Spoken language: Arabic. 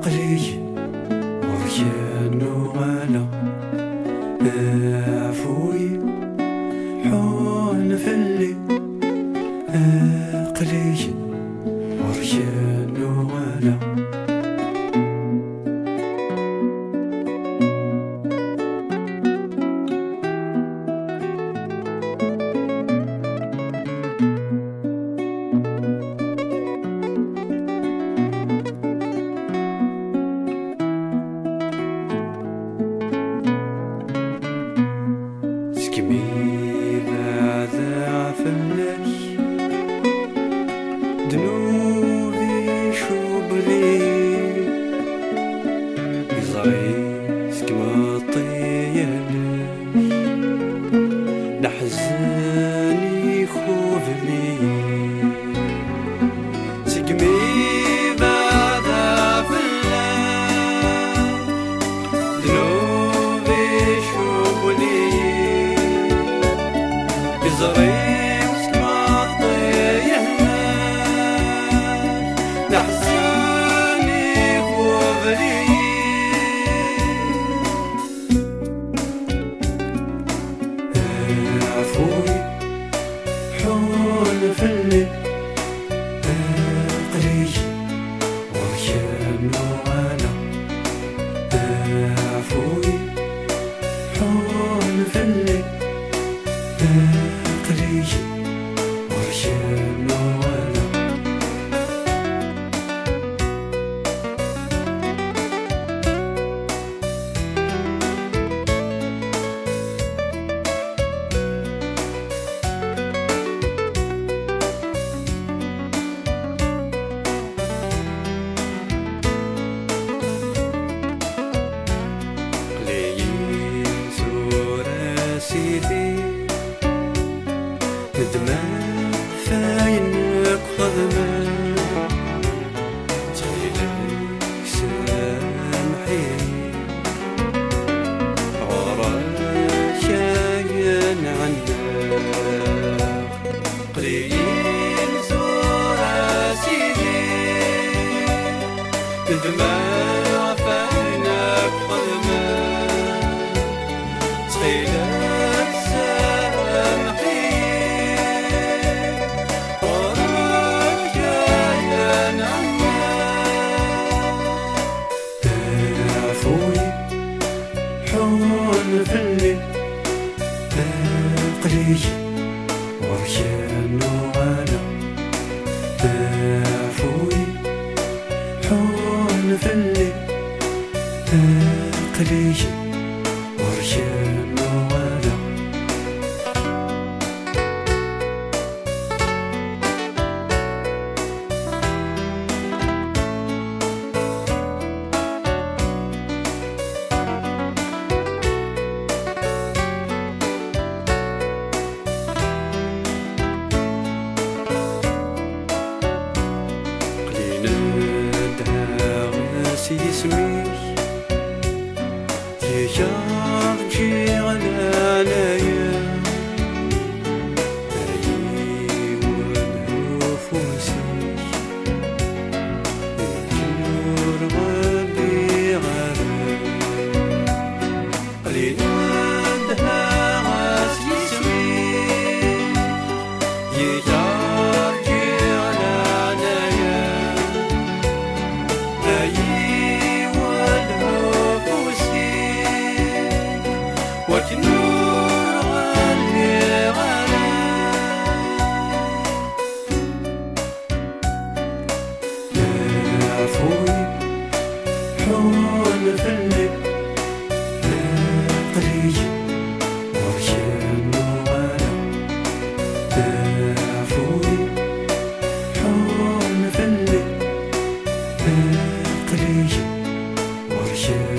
قلي وريان وغلا عفوي حون فلي قلي وريان وغلا سكمي بعد عفلش دنوبي شبري يزري سكما طيالش نحزني خوفلي سكمي بعد عفلش دنوبي شبري زريم سكما طيهناش نحزني خوفلي عفوي حول فلي قلي وريان وغلا عفوي حول فلي قلي وريان وغلا قليل زور سيدي ندمان فاينك خدمان تخيلك سامحي عراك شاين عنا قليل زور سيدي ندمان فاينك خدمان تخيلك سامحي حون فلي قلي وريان وغلا عفوي حون فلي قلي وريان وغلا سيسميش تيشاف جيغن عليا أيوة نفوسيش يجور غبي غرام قليل عندها سيسميش يجار جيغن عليا وكنور غالي غلا عفوي حول فلي قلي وريان وغلا عفوي حول فلي قلي وريان